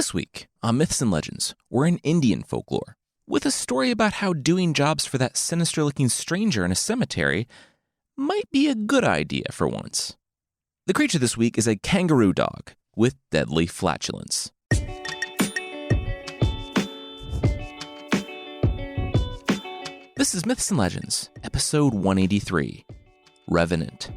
This week on Myths and Legends, we're in Indian folklore, with a story about how doing jobs for that sinister-looking stranger in a cemetery might be a good idea for once. The creature this week is a kangaroo dog with deadly flatulence. This is Myths and Legends, episode 183, Revenant.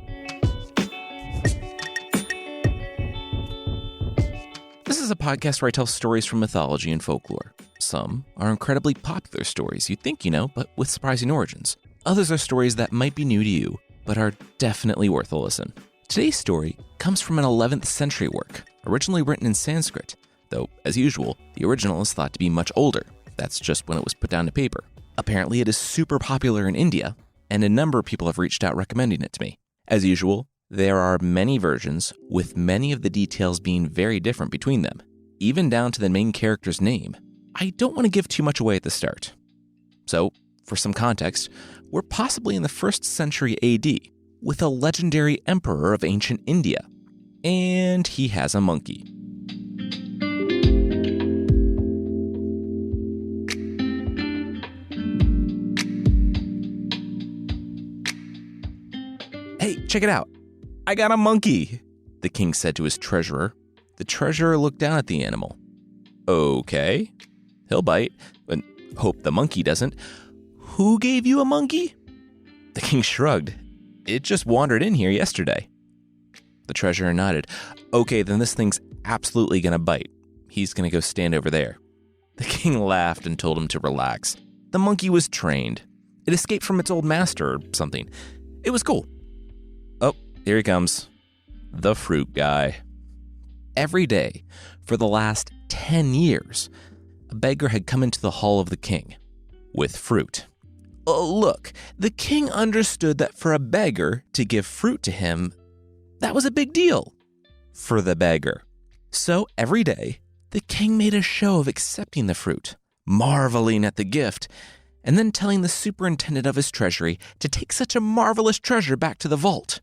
This is a podcast where I tell stories from mythology and folklore. Some are incredibly popular stories you think you know, but with surprising origins. Others are stories that might be new to you, but are definitely worth a listen. Today's story comes from an 11th century work, originally written in Sanskrit, though, as usual, the original is thought to be much older. That's just when it was put down to paper. Apparently, it is super popular in India, and a number of people have reached out recommending it to me. As usual, there are many versions, with many of the details being very different between them, even down to the main character's name. I don't want to give too much away at the start. So, for some context, we're possibly in the 1st century AD, with a legendary emperor of ancient India, and he has a monkey. Hey, check it out. I got a monkey, the king said to his treasurer. The treasurer looked down at the animal. Okay, he'll bite, but hope the monkey doesn't. Who gave you a monkey? The king shrugged. It just wandered in here yesterday. The treasurer nodded. Okay, then this thing's absolutely gonna bite. He's gonna go stand over there. The king laughed and told him to relax. The monkey was trained. It escaped from its old master or something. It was cool. Oh, here he comes. The fruit guy. Every day, for the last 10 years, a beggar had come into the hall of the king with fruit. Oh, look, the king understood that for a beggar to give fruit to him, that was a big deal for the beggar. So every day, the king made a show of accepting the fruit, marveling at the gift, and then telling the superintendent of his treasury to take such a marvelous treasure back to the vault.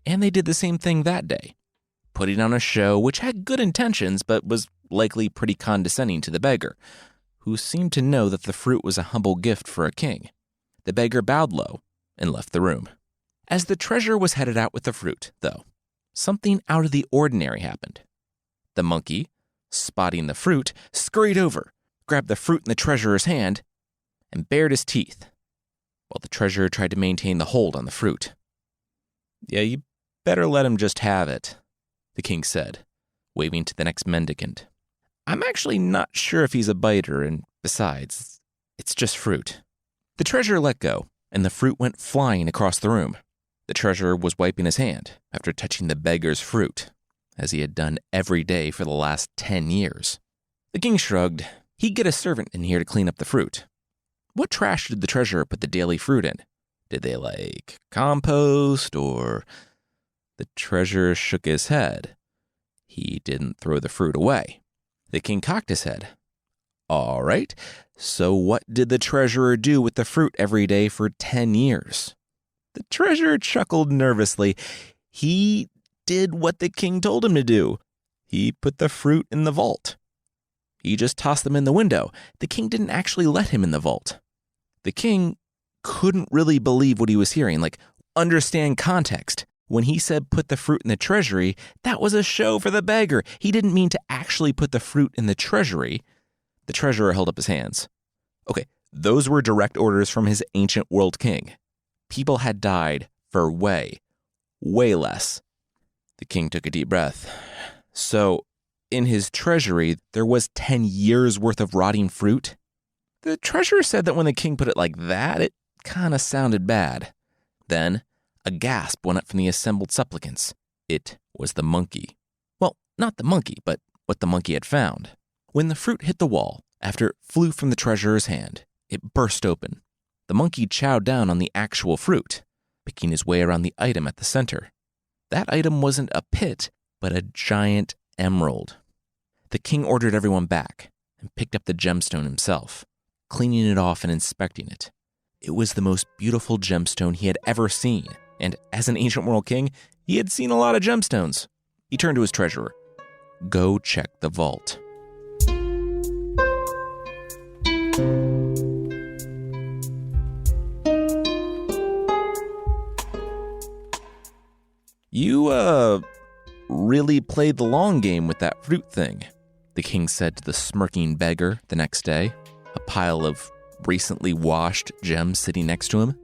And they did the same thing that day, putting on a show which had good intentions but was likely pretty condescending to the beggar, who seemed to know that the fruit was a humble gift for a king. The beggar bowed low and left the room. As the treasurer was headed out with the fruit, though, something out of the ordinary happened. The monkey, spotting the fruit, scurried over, grabbed the fruit in the treasurer's hand, and bared his teeth, while the treasurer tried to maintain the hold on the fruit. Yeah, you better let him just have it, the king said, waving to the next mendicant. I'm actually not sure if he's a biter, and besides, it's just fruit. The treasurer let go, and the fruit went flying across the room. The treasurer was wiping his hand after touching the beggar's fruit, as he had done every day for the last 10 years. The king shrugged. He'd get a servant in here to clean up the fruit. What trash did the treasurer put the daily fruit in? Did they like compost or... The treasurer shook his head. He didn't throw the fruit away. The king cocked his head. All right, so what did the treasurer do with the fruit every day for 10 years? The treasurer chuckled nervously. He did what the king told him to do. He put the fruit in the vault. He just tossed them in the window. The king didn't actually let him in the vault. The king couldn't really believe what he was hearing, like understand context. When he said put the fruit in the treasury, that was a show for the beggar. He didn't mean to actually put the fruit in the treasury. The treasurer held up his hands. Okay, those were direct orders from his ancient world king. People had died for way less. The king took a deep breath. So, in his treasury, there was 10 years worth of rotting fruit? The treasurer said that when the king put it like that, it kind of sounded bad. Then, a gasp went up from the assembled supplicants. It was the monkey. Well, not the monkey, but what the monkey had found. When the fruit hit the wall, after it flew from the treasurer's hand, it burst open. The monkey chowed down on the actual fruit, picking his way around the item at the center. That item wasn't a pit, but a giant emerald. The king ordered everyone back and picked up the gemstone himself, cleaning it off and inspecting it. It was the most beautiful gemstone he had ever seen, and as an ancient world king, he had seen a lot of gemstones. He turned to his treasurer. Go check the vault. really played the long game with that fruit thing, the king said to the smirking beggar the next day, a pile of recently washed gems sitting next to him.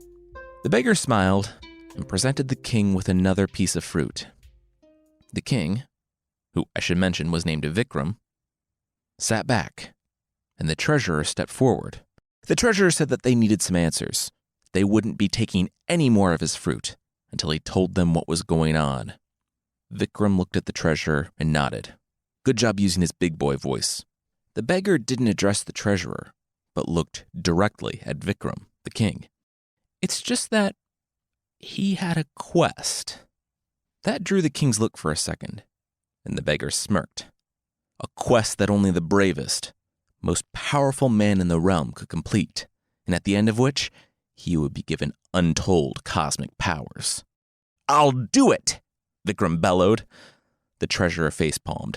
The beggar smiled and presented the king with another piece of fruit. The king, who I should mention was named Vikram, sat back, and the treasurer stepped forward. The treasurer said that they needed some answers. They wouldn't be taking any more of his fruit until he told them what was going on. Vikram looked at the treasurer and nodded. Good job using his big boy voice. The beggar didn't address the treasurer, but looked directly at Vikram, the king. It's just that he had a quest. That drew the king's look for a second, and the beggar smirked. A quest that only the bravest, most powerful man in the realm could complete, and at the end of which, he would be given untold cosmic powers. I'll do it, Vikram bellowed. The treasurer facepalmed.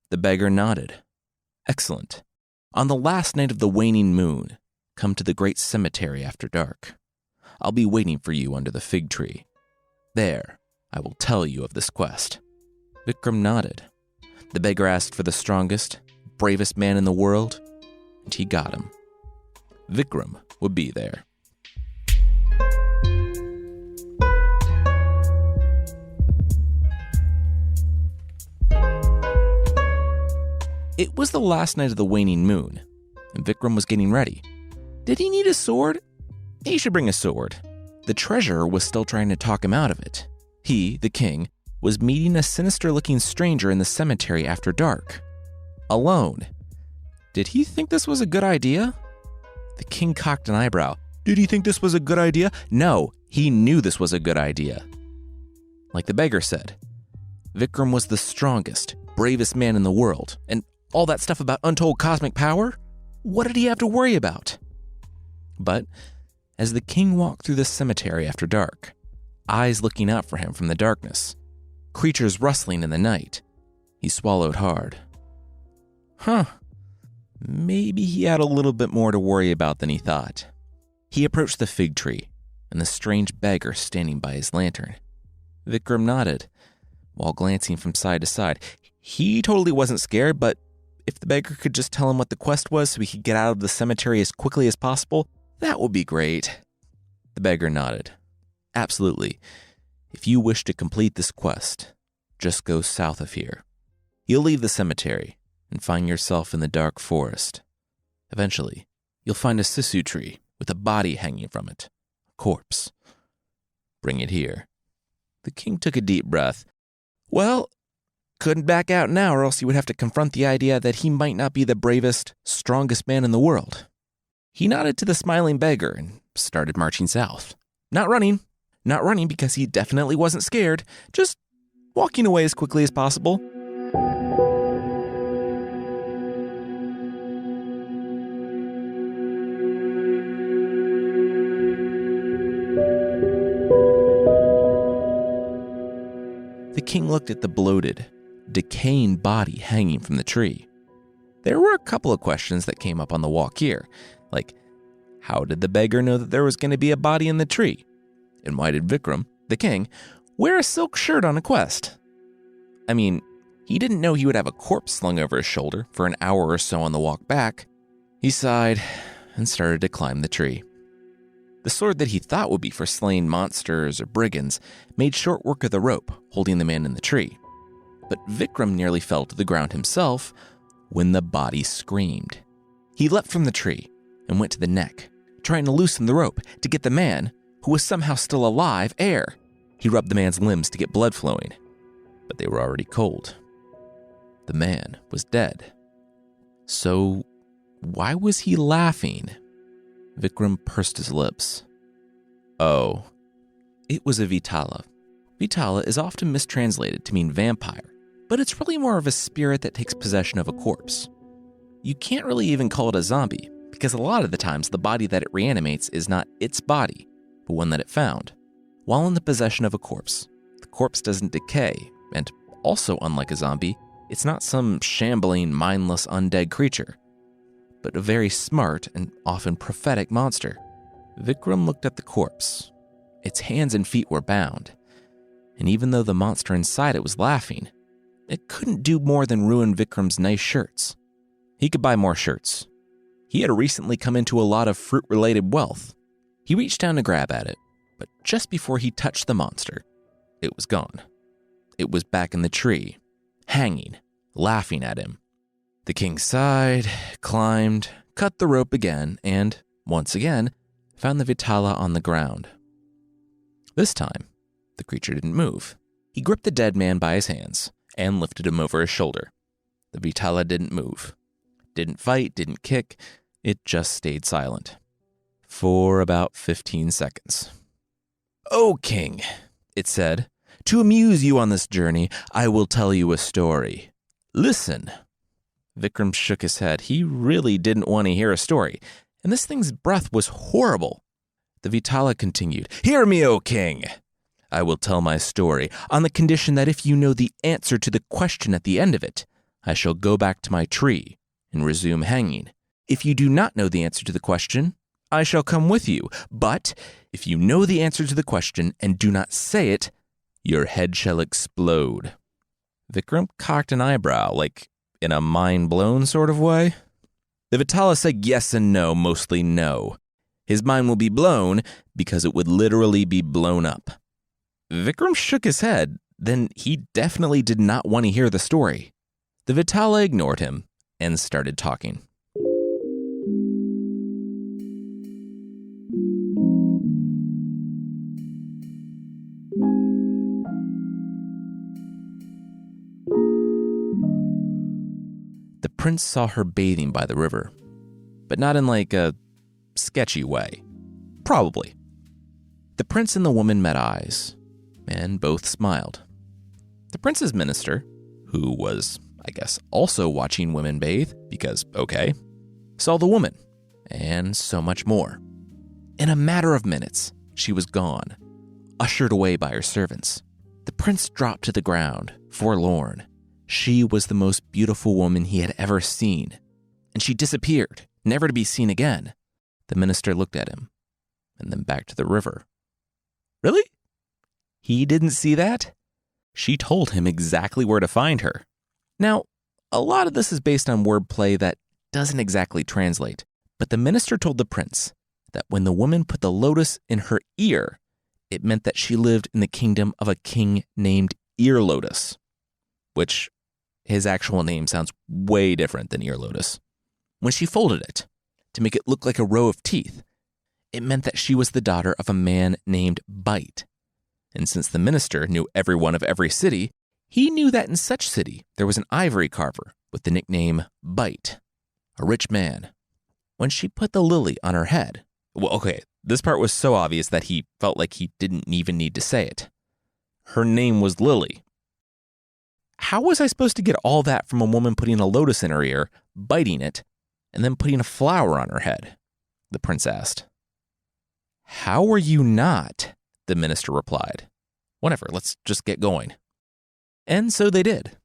The beggar nodded. Excellent. On the last night of the waning moon, come to the great cemetery after dark. I'll be waiting for you under the fig tree. There, I will tell you of this quest. Vikram nodded. The beggar asked for the strongest, bravest man in the world, and he got him. Vikram would be there. It was the last night of the waning moon, and Vikram was getting ready. Did he need a sword? He should bring a sword. The treasurer was still trying to talk him out of it. He, the king, was meeting a sinister-looking stranger in the cemetery after dark. Alone. Did he think this was a good idea? The king cocked an eyebrow. Did he think this was a good idea? No, he knew this was a good idea. Like the beggar said, Vikram was the strongest, bravest man in the world, and all that stuff about untold cosmic power? What did he have to worry about? But as the king walked through the cemetery after dark, eyes looking out for him from the darkness, creatures rustling in the night, he swallowed hard. Maybe he had a little bit more to worry about than he thought. He approached the fig tree and the strange beggar standing by his lantern. Vikram nodded while glancing from side to side. He totally wasn't scared, but if the beggar could just tell him what the quest was so he could get out of the cemetery as quickly as possible, that would be great. The beggar nodded. Absolutely. If you wish to complete this quest, just go south of here. You'll leave the cemetery and find yourself in the dark forest. Eventually, you'll find a sisu tree with a body hanging from it, a corpse. Bring it here. The king took a deep breath. Well, couldn't back out now, or else he would have to confront the idea that he might not be the bravest, strongest man in the world. He nodded to the smiling beggar and started marching south. Not running because he definitely wasn't scared, just walking away as quickly as possible. The king looked at the bloated, decaying body hanging from the tree. There were a couple of questions that came up on the walk here, like, how did the beggar know that there was going to be a body in the tree? And why did Vikram, the king, wear a silk shirt on a quest? I mean, he didn't know he would have a corpse slung over his shoulder for an hour or so on the walk back. He sighed and started to climb the tree. The sword that he thought would be for slaying monsters or brigands made short work of the rope holding the man in the tree. But Vikram nearly fell to the ground himself when the body screamed. He leapt from the tree and went to the neck, trying to loosen the rope to get the man, who was somehow still alive, air. He rubbed the man's limbs to get blood flowing, but they were already cold. The man was dead. So why was he laughing? Vikram pursed his lips. Oh, it was a Vitala. Vitala is often mistranslated to mean vampire, but it's really more of a spirit that takes possession of a corpse. You can't really even call it a zombie, because a lot of the times the body that it reanimates is not its body, but one that it found. While in the possession of a corpse, the corpse doesn't decay, and also unlike a zombie, it's not some shambling, mindless, undead creature, but a very smart and often prophetic monster. Vikram looked at the corpse. Its hands and feet were bound, and even though the monster inside it was laughing, It couldn't do more than ruin Vikram's nice shirts. He could buy more shirts. He had recently come into a lot of fruit-related wealth. He reached down to grab at it, but just before he touched the monster, it was gone. It was back in the tree, hanging, laughing at him. The king sighed, climbed, cut the rope again, and, once again, found the Vignola on the ground. This time, the creature didn't move. He gripped the dead man by his hands and lifted him over his shoulder. The Vignola didn't move. Didn't fight, didn't kick. It just stayed silent. For about 15 seconds. "O king," it said, "to amuse you on this journey, I will tell you a story. Listen." Vikram shook his head. He really didn't want to hear a story, and this thing's breath was horrible. The Vignola continued, "Hear me, O king. I will tell my story on the condition that if you know the answer to the question at the end of it, I shall go back to my tree and resume hanging. If you do not know the answer to the question, I shall come with you. But if you know the answer to the question and do not say it, your head shall explode." Vikram cocked an eyebrow, like in a mind-blown sort of way. The Vignola said yes and no, mostly no. His mind will be blown because it would literally be blown up. Vikram shook his head, then he definitely did not want to hear the story. The Vignola ignored him and started talking. The prince saw her bathing by the river, but not in like a sketchy way. Probably. The prince and the woman met eyes, and both smiled. The prince's minister, who was, I guess, also watching women bathe, because, okay, saw the woman, and so much more. In a matter of minutes, she was gone, ushered away by her servants. The prince dropped to the ground, forlorn. She was the most beautiful woman he had ever seen, and she disappeared, never to be seen again. The minister looked at him, and then back to the river. Really? He didn't see that? She told him exactly where to find her. Now, a lot of this is based on wordplay that doesn't exactly translate, but the minister told the prince that when the woman put the lotus in her ear, it meant that she lived in the kingdom of a king named Ear Lotus, which his actual name sounds way different than Ear Lotus. When she folded it to make it look like a row of teeth, it meant that she was the daughter of a man named Bite. And since the minister knew everyone of every city, he knew that in such city there was an ivory carver with the nickname Bite, a rich man. When she put the lily on her head, well, okay, this part was so obvious that he felt like he didn't even need to say it. Her name was Lily. How was I supposed to get all that from a woman putting a lotus in her ear, biting it, and then putting a flower on her head? The prince asked. How were you not? The minister replied. Whatever, let's just get going. And so they did.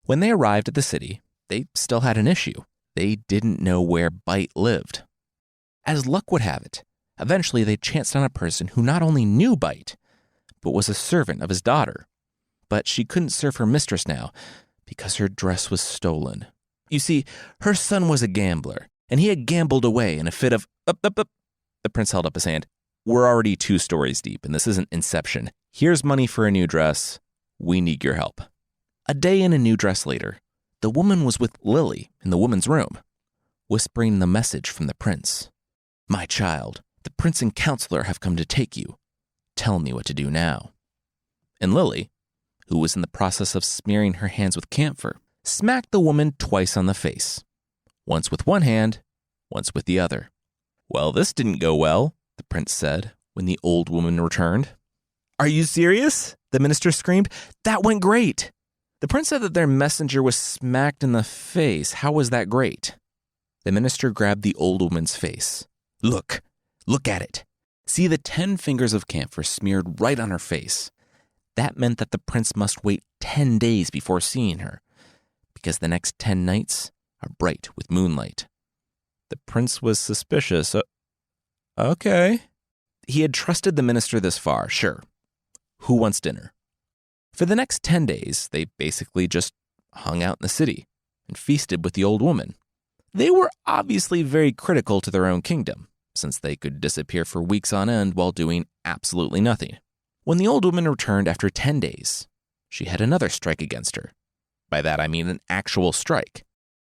When they arrived at the city, they still had an issue. They didn't know where Bite lived. As luck would have it, eventually they chanced on a person who not only knew Bite, but was a servant of his daughter. But she couldn't serve her mistress now because her dress was stolen. You see, her son was a gambler, and he had gambled away in a fit of... The prince held up his hand. We're already 2 stories deep, and this isn't Inception. Here's money for a new dress. We need your help. A day in a new dress later, the woman was with Lily in the woman's room, whispering the message from the prince. My child, the prince and counselor have come to take you. Tell me what to do now. And Lily, who was in the process of smearing her hands with camphor, smacked the woman twice on the face, once with one hand, once with the other. Well, this didn't go well, the prince said when the old woman returned. Are you serious? The minister screamed. That went great. The prince said that their messenger was smacked in the face. How was that great? The minister grabbed the old woman's face. Look at it. See the 10 fingers of camphor smeared right on her face. That meant that the prince must wait 10 days before seeing her, because the next 10 nights are bright with moonlight. The prince was suspicious. Okay. He had trusted the minister this far, sure. Who wants dinner? For the next 10 days, they basically just hung out in the city and feasted with the old woman. They were obviously very critical to their own kingdom, since they could disappear for weeks on end while doing absolutely nothing. When the old woman returned after 10 days, she had another strike against her. By that I mean an actual strike.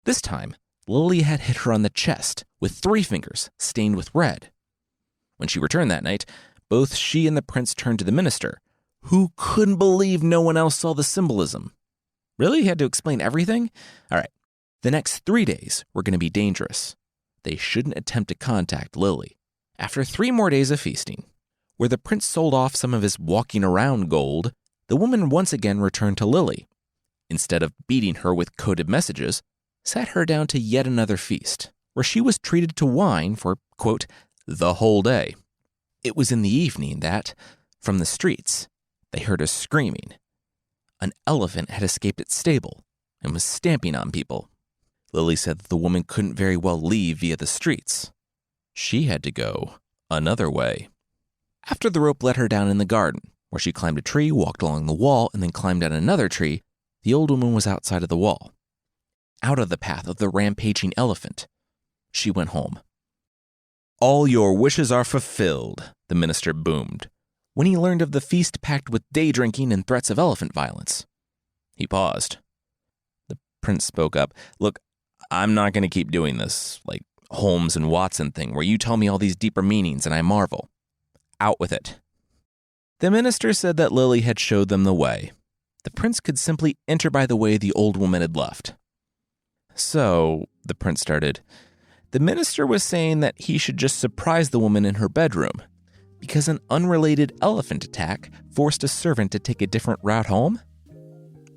This time, Lily had hit her on the chest with 3 fingers stained with red. When she returned that night, both she and the prince turned to the minister, who couldn't believe no one else saw the symbolism. Really? He had to explain everything? All right. The next 3 days were going to be dangerous. They shouldn't attempt to contact Lily. After 3 more days of feasting, where the prince sold off some of his walking around gold, the woman once again returned to Lily. Instead of beating her with coded messages, sat her down to yet another feast, where she was treated to wine for, quote, the whole day. It was in the evening that, from the streets, they heard a screaming. An elephant had escaped its stable and was stamping on people. Lily said that the woman couldn't very well leave via the streets. She had to go another way. After the rope led her down in the garden, where she climbed a tree, walked along the wall, and then climbed down another tree, the old woman was outside of the wall, out of the path of the rampaging elephant. She went home. All your wishes are fulfilled, the minister boomed, when he learned of the feast packed with day drinking and threats of elephant violence. He paused. The prince spoke up. Look, I'm not going to keep doing this, like Holmes and Watson thing, where you tell me all these deeper meanings and I marvel. Out with it. The minister said that Lily had showed them the way. The prince could simply enter by the way the old woman had left. So, the prince started, the minister was saying that he should just surprise the woman in her bedroom because an unrelated elephant attack forced a servant to take a different route home?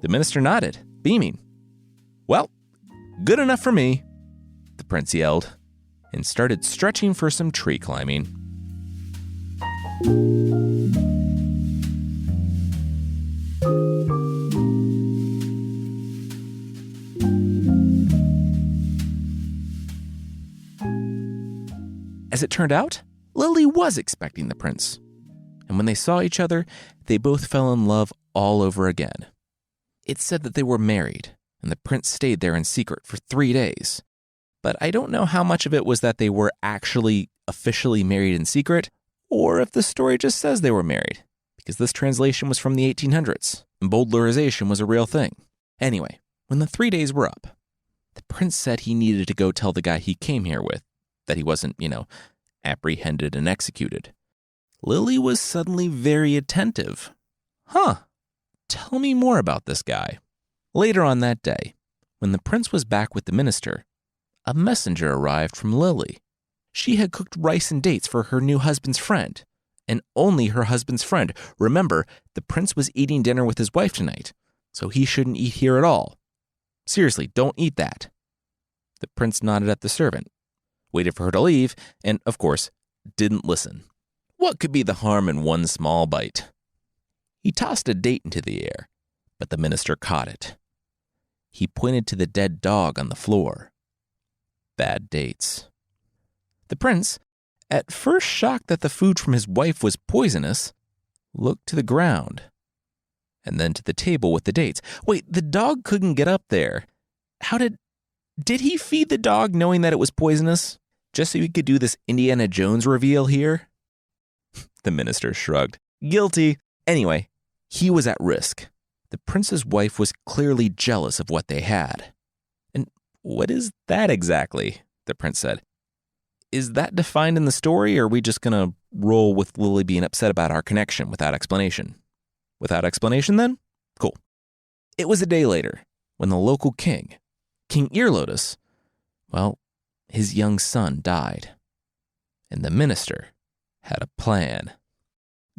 The minister nodded, beaming. Well, good enough for me, the prince yelled, and started stretching for some tree climbing. As it turned out, Lily was expecting the prince. And when they saw each other, they both fell in love all over again. It said that they were married, and the prince stayed there in secret for 3 days. But I don't know how much of it was that they were actually officially married in secret, or if the story just says they were married, because this translation was from the 1800s, and bowdlerization was a real thing. Anyway, when the 3 days were up, the prince said he needed to go tell the guy he came here with that he wasn't, apprehended and executed. Lily was suddenly very attentive. Huh, tell me more about this guy. Later on that day, when the prince was back with the minister, a messenger arrived from Lily. She had cooked rice and dates for her new husband's friend, and only her husband's friend. Remember, the prince was eating dinner with his wife tonight, so he shouldn't eat here at all. Seriously, don't eat that. The prince nodded at the servant, waited for her to leave, and, of course, didn't listen. What could be the harm in one small bite? He tossed a date into the air, but the minister caught it. He pointed to the dead dog on the floor. Bad dates. The prince, at first shocked that the food from his wife was poisonous, looked to the ground, and then to the table with the dates. Wait, the dog couldn't get up there. Did he feed the dog knowing that it was poisonous, just so he could do this Indiana Jones reveal here? The minister shrugged. Guilty. Anyway, he was at risk. The prince's wife was clearly jealous of what they had. And what is that exactly? The prince said. Is that defined in the story, or are we just going to roll with Lily being upset about our connection without explanation? Without explanation, then? Cool. It was a day later, when the local king, King Earlotus, his young son died. And the minister had a plan.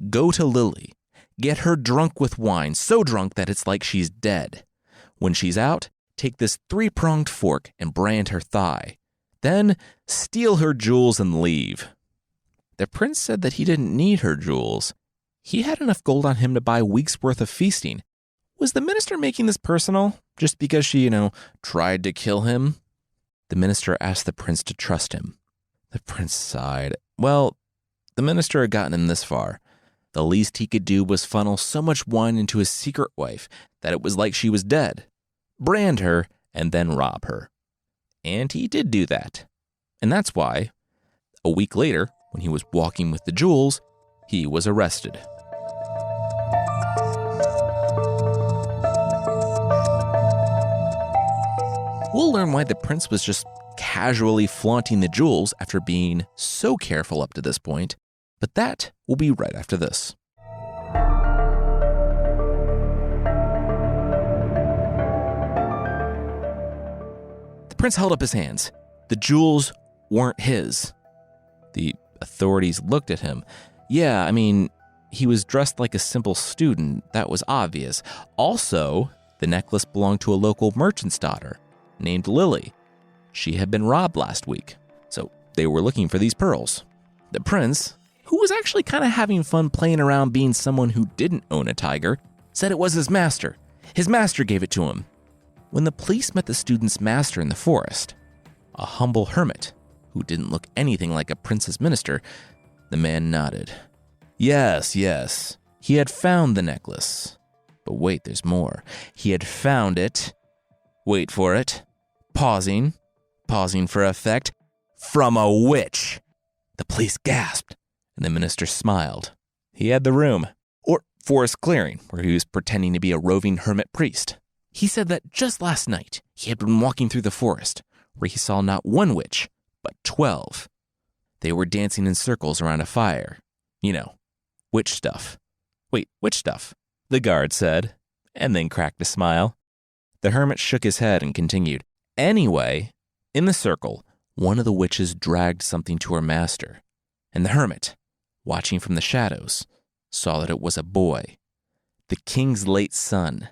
Go to Lily, get her drunk with wine, so drunk that it's like she's dead. When she's out, take this 3-pronged fork and brand her thigh. Then steal her jewels and leave. The prince said that he didn't need her jewels. He had enough gold on him to buy weeks' worth of feasting. Was the minister making this personal, just because she, tried to kill him? The minister asked the prince to trust him. The prince sighed. Well, the minister had gotten him this far. The least he could do was funnel so much wine into his secret wife that it was like she was dead. brand her, and then rob her. And he did do that. And that's why, a week later, when he was walking with the jewels, he was arrested. We'll learn why the prince was just casually flaunting the jewels after being so careful up to this point, but that will be right after this. The prince held up his hands. The jewels weren't his. The authorities looked at him. Yeah, I mean, he was dressed like a simple student. That was obvious. Also, the necklace belonged to a local merchant's daughter named Lily. She had been robbed last week, so they were looking for these pearls. The prince, who was actually kind of having fun playing around being someone who didn't own a tiger, said it was his master. His master gave it to him. When the police met the student's master in the forest, a humble hermit who didn't look anything like a prince's minister, the man nodded. Yes, he had found the necklace. But wait, there's more. He had found it, wait for it, pausing for effect, from a witch. The police gasped, and the minister smiled. He had the room, or forest clearing, where he was pretending to be a roving hermit priest. He said that just last night, he had been walking through the forest, where he saw not one witch, but 12. They were dancing in circles around a fire. You know, witch stuff. Wait, which stuff? The guard said, and then cracked a smile. The hermit shook his head and continued. Anyway, in the circle, one of the witches dragged something to her master, and the hermit, watching from the shadows, saw that it was a boy, the king's late son.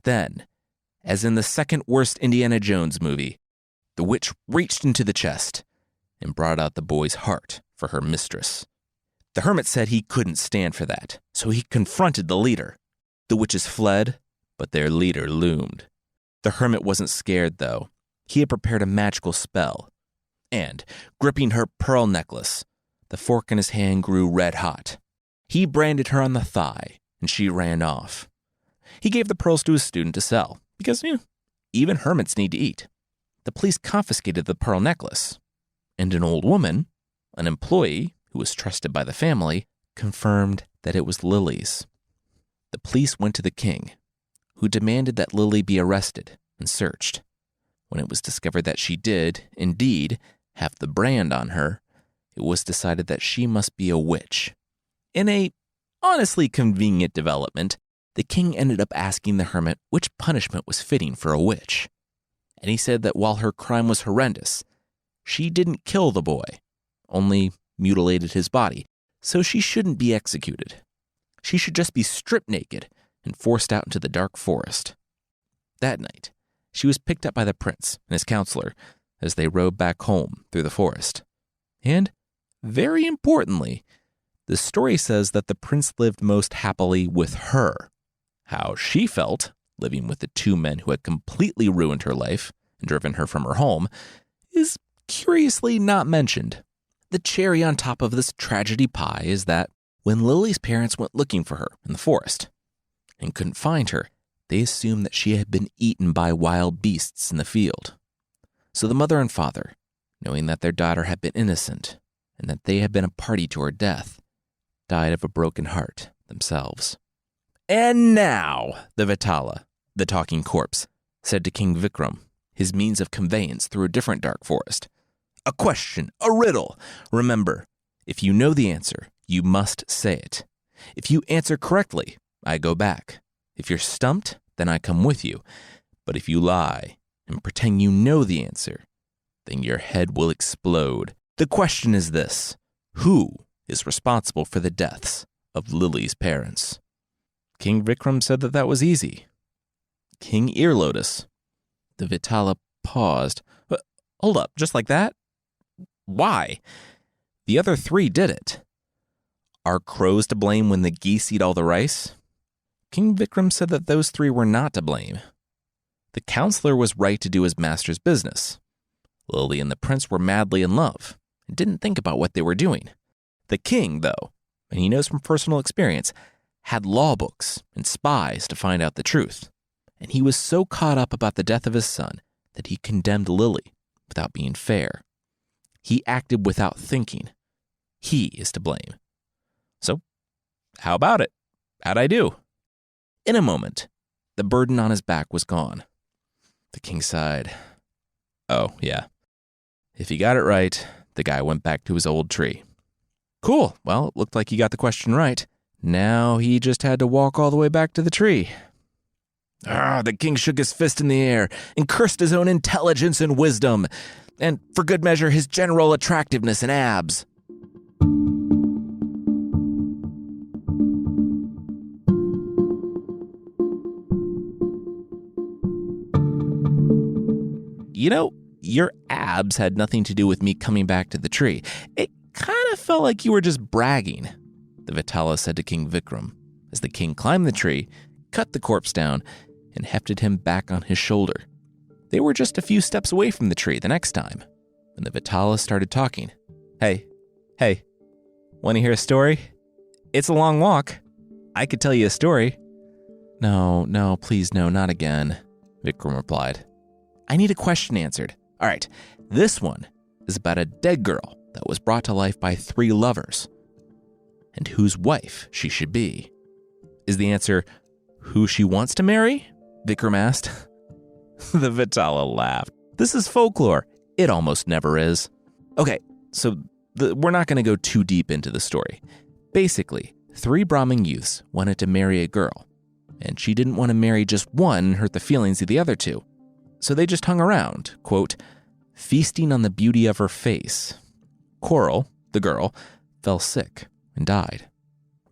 Then, as in the second worst Indiana Jones movie, the witch reached into the chest and brought out the boy's heart for her mistress. The hermit said he couldn't stand for that, so he confronted the leader. The witches fled, but their leader loomed. The hermit wasn't scared, though. He had prepared a magical spell. And, gripping her pearl necklace, the fork in his hand grew red hot. He branded her on the thigh, and she ran off. He gave the pearls to his student to sell, because, even hermits need to eat. The police confiscated the pearl necklace, and an old woman, an employee who was trusted by the family, confirmed that it was Lily's. The police went to the king, who demanded that Lily be arrested and searched. When it was discovered that she did, indeed, have the brand on her, it was decided that she must be a witch. In a honestly convenient development, the king ended up asking the hermit which punishment was fitting for a witch. And he said that while her crime was horrendous, she didn't kill the boy, only mutilated his body, so she shouldn't be executed. She should just be stripped naked and forced out into the dark forest. That night, she was picked up by the prince and his counselor as they rode back home through the forest. And, very importantly, the story says that the prince lived most happily with her. How she felt, living with the two men who had completely ruined her life and driven her from her home, is curiously not mentioned. The cherry on top of this tragedy pie is that when Lily's parents went looking for her in the forest and couldn't find her, they assumed that she had been eaten by wild beasts in the field. So the mother and father, knowing that their daughter had been innocent and that they had been a party to her death, died of a broken heart themselves. And now, the Vignola, the talking corpse, said to King Vikram, his means of conveyance through a different dark forest. A question, a riddle. Remember, if you know the answer, you must say it. If you answer correctly, I go back. If you're stumped, then I come with you. But if you lie and pretend you know the answer, then your head will explode. The question is this: who is responsible for the deaths of Lily's parents? King Vikram said that was easy. King Earlotus. The Vignola paused. Hold up, just like that? Why? The other three did it. Are crows to blame when the geese eat all the rice? King Vikram said that those three were not to blame. The counselor was right to do his master's business. Lily and the prince were madly in love and didn't think about what they were doing. The king, though, and he knows from personal experience, had law books and spies to find out the truth. and he was so caught up about the death of his son that he condemned Lily without being fair. He acted without thinking. He is to blame. So, how about it? How'd I do? In a moment, the burden on his back was gone. The king sighed. Oh, yeah. If he got it right, the guy went back to his old tree. Cool. Well, it looked like he got the question right. Now he just had to walk all the way back to the tree. The king shook his fist in the air and cursed his own intelligence and wisdom, and for good measure, his general attractiveness and abs. You know, your abs had nothing to do with me coming back to the tree. It kind of felt like you were just bragging, the Vignola said to King Vikram, as the king climbed the tree, cut the corpse down, and hefted him back on his shoulder. They were just a few steps away from the tree the next time, when the Vignola started talking. Hey, want to hear a story? It's a long walk. I could tell you a story. No, please no, not again, Vikram replied. I need a question answered. All right, this one is about a dead girl that was brought to life by 3 lovers, and whose wife she should be. Is the answer who she wants to marry? Vikram asked. The Vignola laughed. This is folklore. It almost never is. Okay, so we're not going to go too deep into the story. Basically, 3 Brahmin youths wanted to marry a girl, and she didn't want to marry just one and hurt the feelings of the other 2. So they just hung around, quote, feasting on the beauty of her face. Coral, the girl, fell sick and died.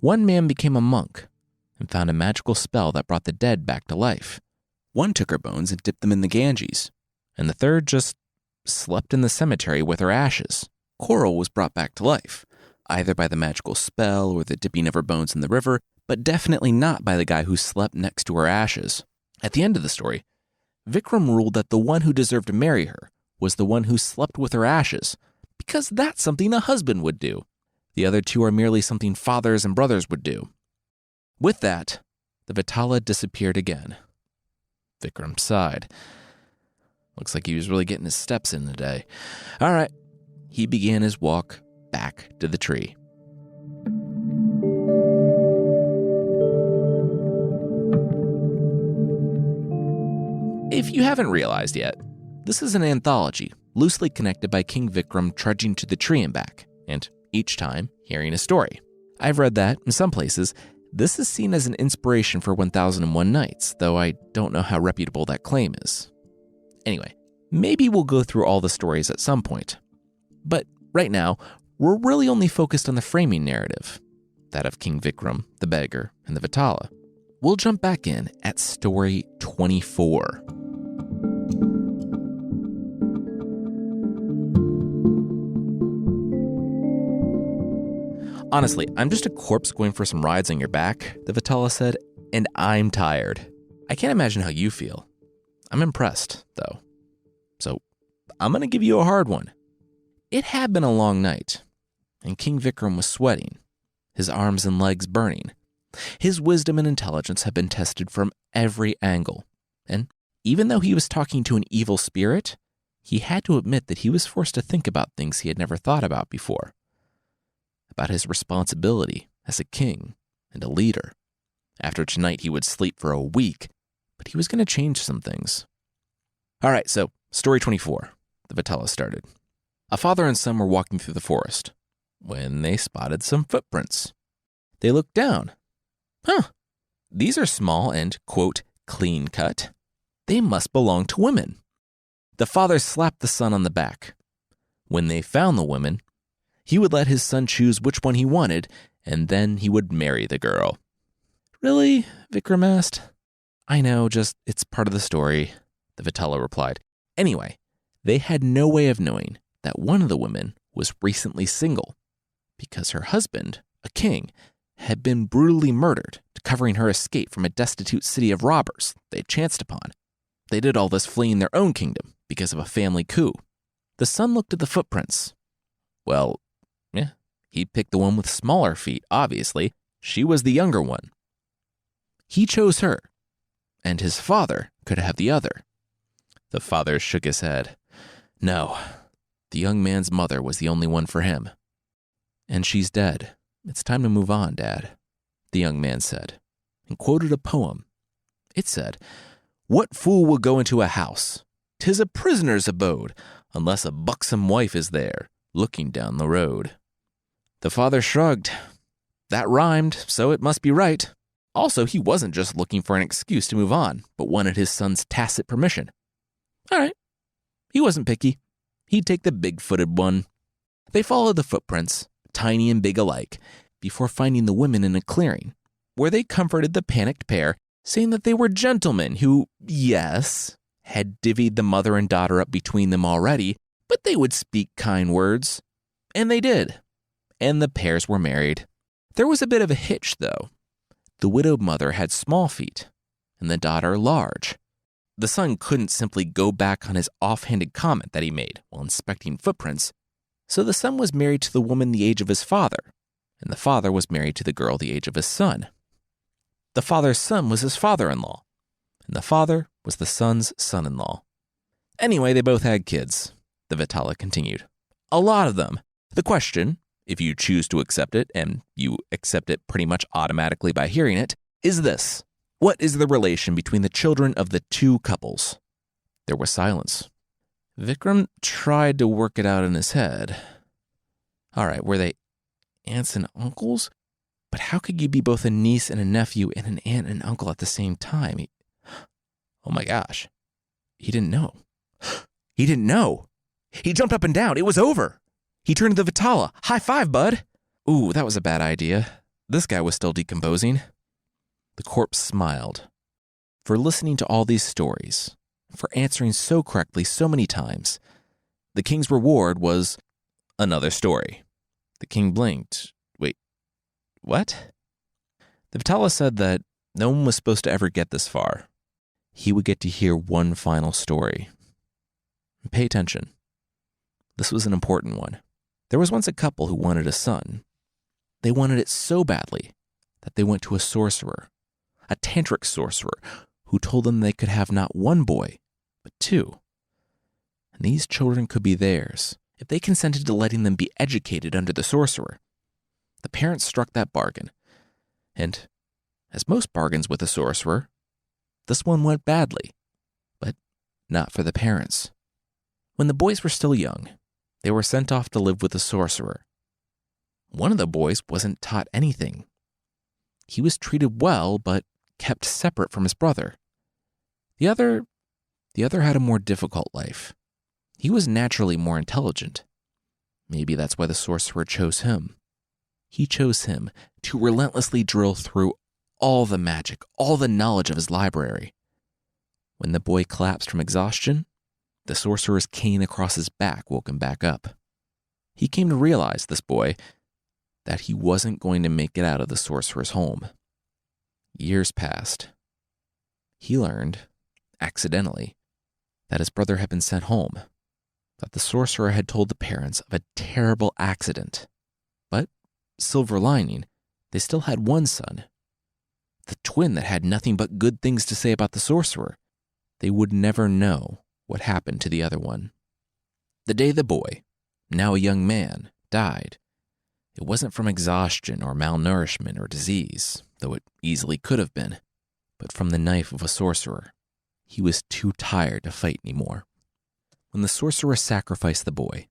One man became a monk and found a magical spell that brought the dead back to life. One took her bones and dipped them in the Ganges, and the third just slept in the cemetery with her ashes. Coral was brought back to life, either by the magical spell or the dipping of her bones in the river, but definitely not by the guy who slept next to her ashes. At the end of the story, Vikram ruled that the one who deserved to marry her was the one who slept with her ashes, because that's something a husband would do. The other 2 are merely something fathers and brothers would do. With that, the Vignola disappeared again. Vikram sighed. Looks like he was really getting his steps in today. All right, he began his walk back to the tree. If you haven't realized yet, this is an anthology loosely connected by King Vikram trudging to the tree and back, and each time hearing a story. I've read that, in some places, this is seen as an inspiration for 1001 Nights, though I don't know how reputable that claim is. Anyway, maybe we'll go through all the stories at some point. But right now, we're really only focused on the framing narrative, that of King Vikram, the beggar, and the Vignola. We'll jump back in at story 24. Honestly, I'm just a corpse going for some rides on your back, the Vignola said, and I'm tired. I can't imagine how you feel. I'm impressed, though. So, I'm going to give you a hard one. It had been a long night, and King Vikram was sweating, his arms and legs burning. His wisdom and intelligence had been tested from every angle, and even though he was talking to an evil spirit, he had to admit that he was forced to think about things he had never thought about before. About his responsibility as a king and a leader. After tonight, he would sleep for a week, but he was going to change some things. All right, so story 24, the Vignola started. A father and son were walking through the forest when they spotted some footprints. They looked down. These are small and, quote, clean cut. They must belong to women. The father slapped the son on the back. When they found the women, he would let his son choose which one he wanted, and then he would marry the girl. Really? Vikram asked. I know, just it's part of the story, the Vignola replied. Anyway, they had no way of knowing that one of the women was recently single, because her husband, a king, had been brutally murdered, covering her escape from a destitute city of robbers they had chanced upon. They did all this fleeing their own kingdom because of a family coup. The son looked at the footprints. Well, he picked the one with smaller feet, obviously. She was the younger one. He chose her, and his father could have the other. The father shook his head. No, the young man's mother was the only one for him. And she's dead. It's time to move on, Dad, the young man said, and quoted a poem. It said, "What fool will go into a house? 'Tis a prisoner's abode, unless a buxom wife is there, looking down the road." The father shrugged. That rhymed, so it must be right. Also, he wasn't just looking for an excuse to move on, but wanted his son's tacit permission. All right. He wasn't picky. He'd take the big-footed one. They followed the footprints, tiny and big alike, before finding the women in a clearing, where they comforted the panicked pair, saying that they were gentlemen who, yes, had divvied the mother and daughter up between them already, but they would speak kind words. And they did. And the pairs were married. There was a bit of a hitch, though. The widowed mother had small feet, and the daughter large. The son couldn't simply go back on his offhanded comment that he made while inspecting footprints, so the son was married to the woman the age of his father, and the father was married to the girl the age of his son. The father's son was his father-in-law, and the father was the son's son-in-law. Anyway, they both had kids, the Vignola continued. A lot of them. The question, if you choose to accept it, and you accept it pretty much automatically by hearing it, is this. What is the relation between the children of the two couples? There was silence. Vikram tried to work it out in his head. All right, were they aunts and uncles? But how could you be both a niece and a nephew and an aunt and uncle at the same time? Oh my gosh. He didn't know. He didn't know. He jumped up and down. It was over. He turned to the Vignola. High five, bud. Ooh, that was a bad idea. This guy was still decomposing. The corpse smiled. For listening to all these stories, for answering so correctly so many times, the king's reward was another story. The king blinked. Wait, what? The Vignola said that no one was supposed to ever get this far. He would get to hear one final story. Pay attention. This was an important one. There was once a couple who wanted a son. They wanted it so badly that they went to a sorcerer, a tantric sorcerer, who told them they could have not one boy, but two. And these children could be theirs if they consented to letting them be educated under the sorcerer. The parents struck that bargain. And, as most bargains with a sorcerer, this one went badly, but not for the parents. When the boys were still young, they were sent off to live with the sorcerer. One of the boys wasn't taught anything. He was treated well, but kept separate from his brother. The other had a more difficult life. He was naturally more intelligent. Maybe that's why the sorcerer chose him. He chose him to relentlessly drill through all the magic, all the knowledge of his library. When the boy collapsed from exhaustion, the sorcerer's cane across his back woke him back up. He came to realize, this boy, that he wasn't going to make it out of the sorcerer's home. Years passed. He learned, accidentally, that his brother had been sent home, that the sorcerer had told the parents of a terrible accident. But, silver lining, they still had one son, the twin that had nothing but good things to say about the sorcerer. They would never know what happened to the other one. The day the boy, now a young man, died, it wasn't from exhaustion or malnourishment or disease, though it easily could have been, but from the knife of a sorcerer. He was too tired to fight anymore. When the sorcerer sacrificed the boy,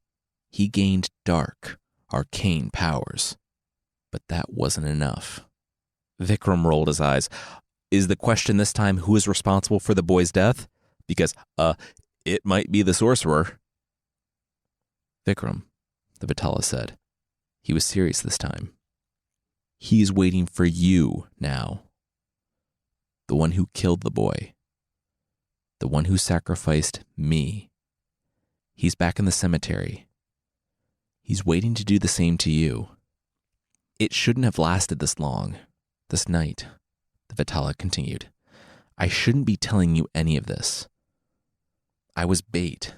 he gained dark, arcane powers. But that wasn't enough. Vikram rolled his eyes. Is the question this time who is responsible for the boy's death? Because, it might be the sorcerer. Vikram, the Vignola said. He was serious this time. He's waiting for you now. The one who killed the boy. The one who sacrificed me. He's back in the cemetery. He's waiting to do the same to you. It shouldn't have lasted this long, this night, the Vignola continued. I shouldn't be telling you any of this. I was bait.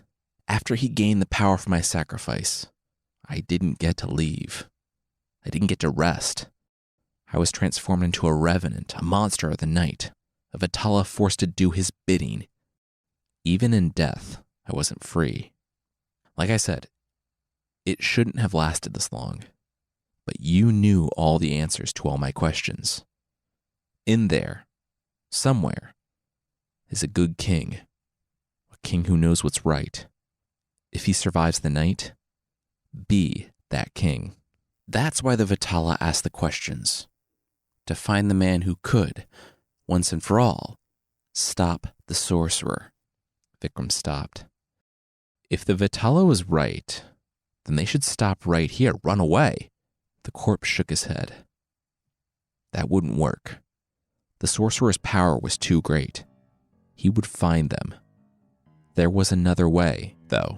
After he gained the power from my sacrifice, I didn't get to leave. I didn't get to rest. I was transformed into a revenant, a monster of the night, a Vitala forced to do his bidding. Even in death, I wasn't free. Like I said, it shouldn't have lasted this long, but you knew all the answers to all my questions. In there, somewhere, is a good king, a king who knows what's right. If he survives the night, be that king. That's why the Vitala asked the questions, to find the man who could, once and for all, stop the sorcerer. Vikram stopped. If the Vitala was right, then they should stop right here, run away. The corpse shook his head. That wouldn't work. The sorcerer's power was too great. He would find them. There was another way, though.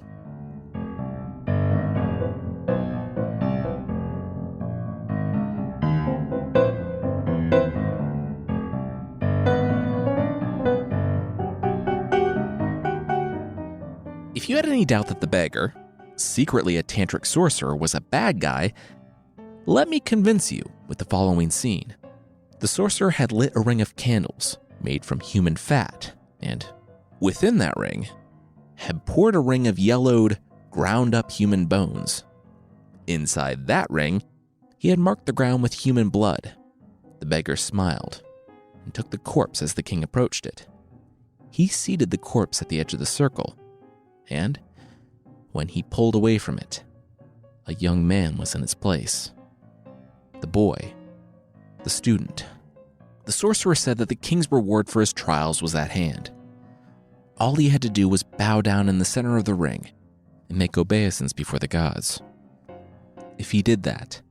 If you had any doubt that the beggar, secretly a tantric sorcerer, was a bad guy, let me convince you with the following scene. The sorcerer had lit a ring of candles made from human fat, and within that ring had poured a ring of yellowed, ground-up human bones. Inside that ring, he had marked the ground with human blood. The beggar smiled and took the corpse as the king approached it. He seated the corpse at the edge of the circle, and when he pulled away from it, a young man was in its place. The boy, the student. The sorcerer said that the king's reward for his trials was at hand. All he had to do was bow down in the center of the ring and make obeisance before the gods. If he did that,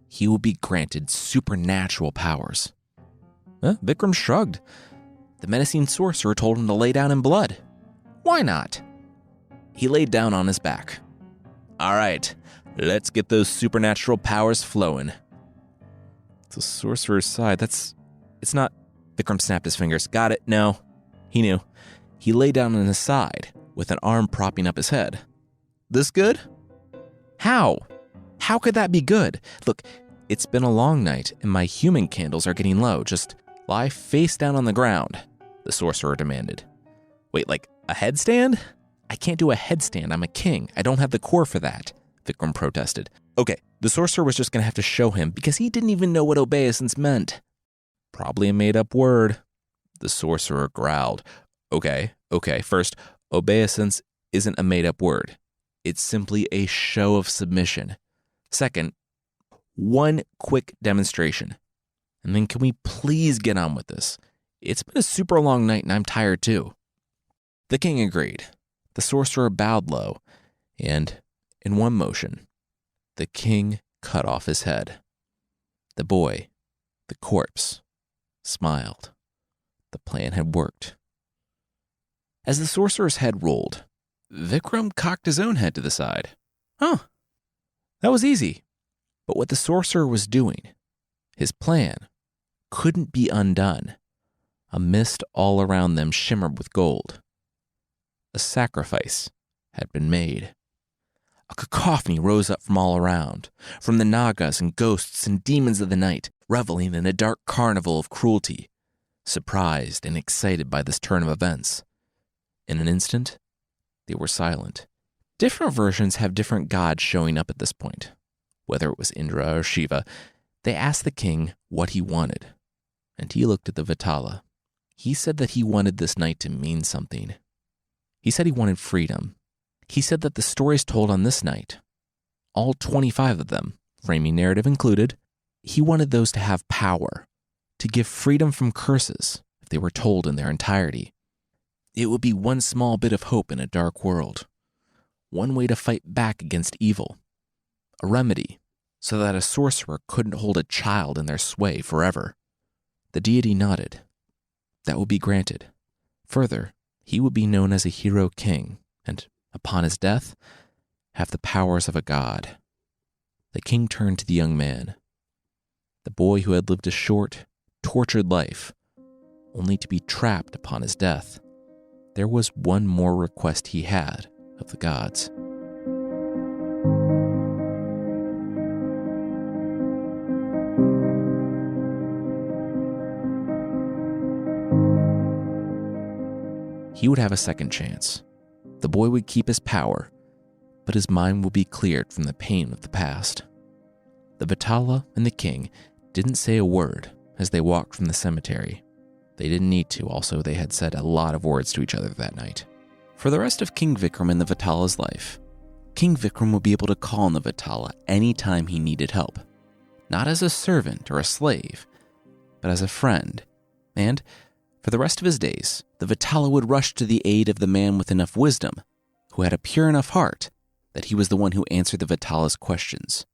he would be granted supernatural powers. Vikram shrugged. The menacing sorcerer told him to lay down in blood. Why not? He laid down on his back. All right, let's get those supernatural powers flowing. The sorcerer sighed. It's not... Vikram snapped his fingers. Got it, no. He knew. He lay down on his side, with an arm propping up his head. This good? How? How could that be good? Look, it's been a long night, and my human candles are getting low. Just lie face down on the ground, the sorcerer demanded. Wait, like a headstand? I can't do a headstand. I'm a king. I don't have the core for that, Vikram protested. Okay, the sorcerer was just going to have to show him because he didn't even know what obeisance meant. Probably a made-up word, the sorcerer growled. Okay. First, obeisance isn't a made-up word. It's simply a show of submission. Second, one quick demonstration. And then can we please get on with this? It's been a super long night and I'm tired too. The king agreed. The sorcerer bowed low, and in one motion, the king cut off his head. The boy, the corpse, smiled. The plan had worked. As the sorcerer's head rolled, Vikram cocked his own head to the side. That was easy. But what the sorcerer was doing, his plan, couldn't be undone. A mist all around them shimmered with gold. A sacrifice had been made. A cacophony rose up from all around, from the nagas and ghosts and demons of the night, reveling in a dark carnival of cruelty, surprised and excited by this turn of events. In an instant, they were silent. Different versions have different gods showing up at this point. Whether it was Indra or Shiva, they asked the king what he wanted, and he looked at the Vitala. He said that he wanted this night to mean something. He said he wanted freedom. He said that the stories told on this night, all 25 of them, framing narrative included, he wanted those to have power, to give freedom from curses if they were told in their entirety. It would be one small bit of hope in a dark world, one way to fight back against evil, a remedy so that a sorcerer couldn't hold a child in their sway forever. The deity nodded. That would be granted. Further, he would be known as a hero king, and upon his death, have the powers of a god. The king turned to the young man, the boy who had lived a short, tortured life, only to be trapped upon his death. There was one more request he had of the gods. he would have a second chance. The boy would keep his power, but his mind would be cleared from the pain of the past. The Vignola and the king didn't say a word as they walked from the cemetery. They didn't need to, also they had said a lot of words to each other that night. For the rest of King Vikram and the Vignola's life, King Vikram would be able to call on the Vignola anytime he needed help. Not as a servant or a slave, but as a friend. And for the rest of his days, the Vignola would rush to the aid of the man with enough wisdom, who had a pure enough heart that he was the one who answered the Vignola's questions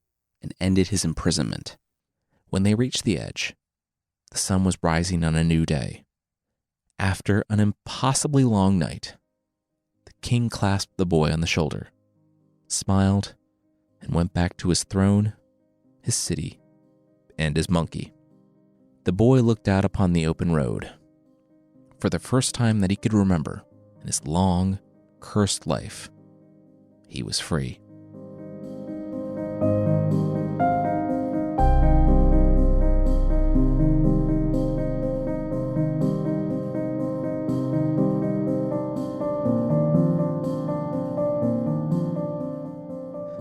and ended his imprisonment. When they reached the edge, the sun was rising on a new day. After an impossibly long night, the king clasped the boy on the shoulder, smiled, and went back to his throne, his city, and his monkey. The boy looked out upon the open road. For the first time that he could remember in his long, cursed life, he was free.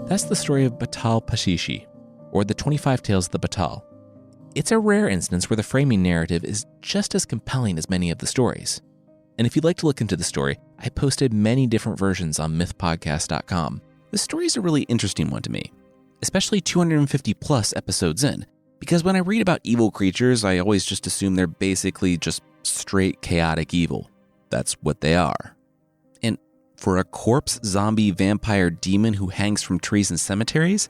That's the story of Batal Pashishi, or the 25 Tales of the Batal. It's a rare instance where the framing narrative is just as compelling as many of the stories. And if you'd like to look into the story, I posted many different versions on mythpodcast.com. The story is a really interesting one to me, especially 250 plus episodes in, because when I read about evil creatures, I always just assume they're basically just straight chaotic evil. That's what they are. And for a corpse, zombie, vampire, demon who hangs from trees and cemeteries,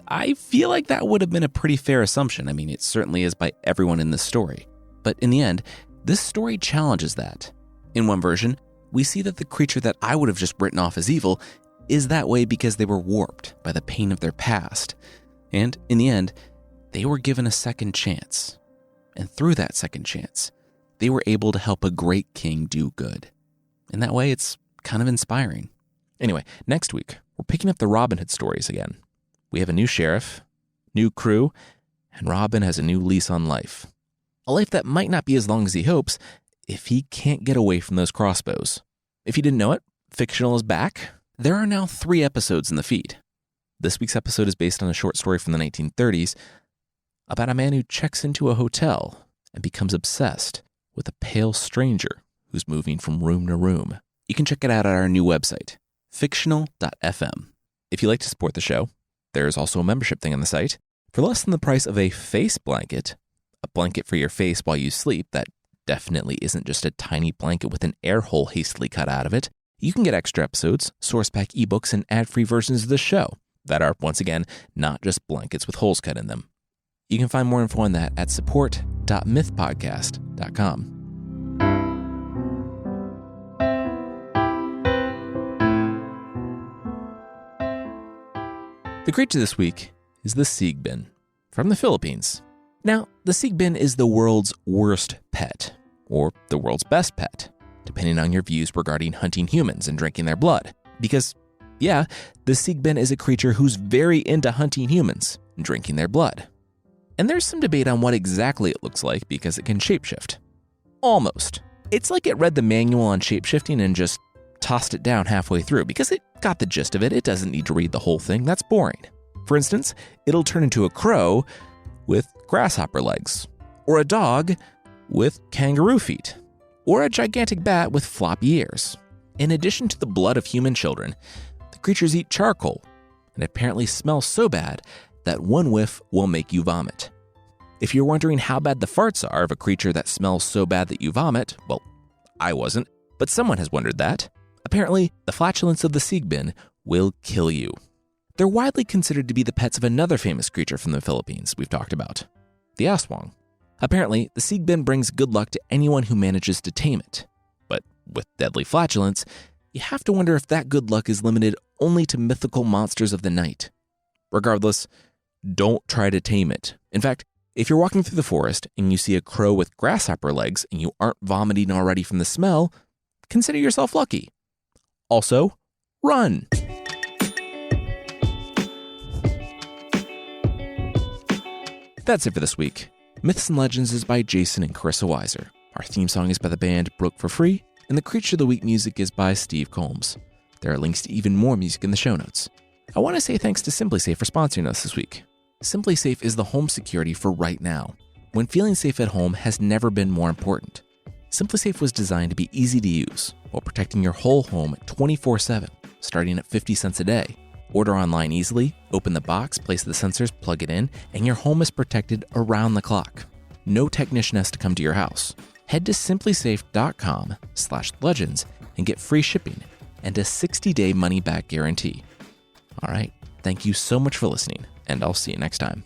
I feel like that would have been a pretty fair assumption. I mean, it certainly is by everyone in this story. But in the end, this story challenges that. In one version, we see that the creature that I would have just written off as evil is that way because they were warped by the pain of their past. And in the end, they were given a second chance. And through that second chance, they were able to help a great king do good. In that way, it's kind of inspiring. Anyway, next week, we're picking up the Robin Hood stories again. We have a new sheriff, new crew, and Robin has a new lease on life. A life that might not be as long as he hopes if he can't get away from those crossbows. If you didn't know it, Fictional is back. There are now 3 episodes in the feed. This week's episode is based on a short story from the 1930s about a man who checks into a hotel and becomes obsessed with a pale stranger who's moving from room to room. You can check it out at our new website, fictional.fm. If you'd like to support the show, there's also a membership thing on the site. For less than the price of a face blanket, a blanket for your face while you sleep that definitely isn't just a tiny blanket with an air hole hastily cut out of it, you can get extra episodes, source pack ebooks, and ad-free versions of the show that are, once again, not just blankets with holes cut in them. You can find more info on that at support.mythpodcast.com. The creature this week is the Sigbin from the Philippines. Now, the Sigbin is the world's worst pet, or the world's best pet, depending on your views regarding hunting humans and drinking their blood. Because, yeah, the Sigbin is a creature who's very into hunting humans and drinking their blood. And there's some debate on what exactly it looks like because it can shapeshift. Almost. It's like it read the manual on shapeshifting and just tossed it down halfway through because it got the gist of it. It doesn't need to read the whole thing. That's boring. For instance, it'll turn into a crow with grasshopper legs, or a dog with kangaroo feet, or a gigantic bat with floppy ears. In addition to the blood of human children, the creatures eat charcoal and apparently smell so bad that one whiff will make you vomit. If you're wondering how bad the farts are of a creature that smells so bad that you vomit, well, I wasn't, but someone has wondered that. Apparently, the flatulence of the Sigbin will kill you. They're widely considered to be the pets of another famous creature from the Philippines we've talked about, the aswang. Apparently, the Sigbin brings good luck to anyone who manages to tame it. But with deadly flatulence, you have to wonder if that good luck is limited only to mythical monsters of the night. Regardless, don't try to tame it. In fact, if you're walking through the forest and you see a crow with grasshopper legs and you aren't vomiting already from the smell, consider yourself lucky. Also, run! That's it for this week. Myths and Legends is by Jason and Carissa Weiser. Our theme song is by the band Broke for Free. and the Creature of the Week music is by Steve Combs. There are links to even more music in the show notes. I want to say thanks to SimpliSafe for sponsoring us this week. SimpliSafe is the home security for right now, when feeling safe at home has never been more important. SimpliSafe was designed to be easy to use while protecting your whole home 24/7, starting at 50 cents a day. Order online easily, open the box, place the sensors, plug it in, and your home is protected around the clock. No technician has to come to your house. Head to simplisafe.com/legends and get free shipping and a 60-day money-back guarantee. All right, thank you so much for listening, and I'll see you next time.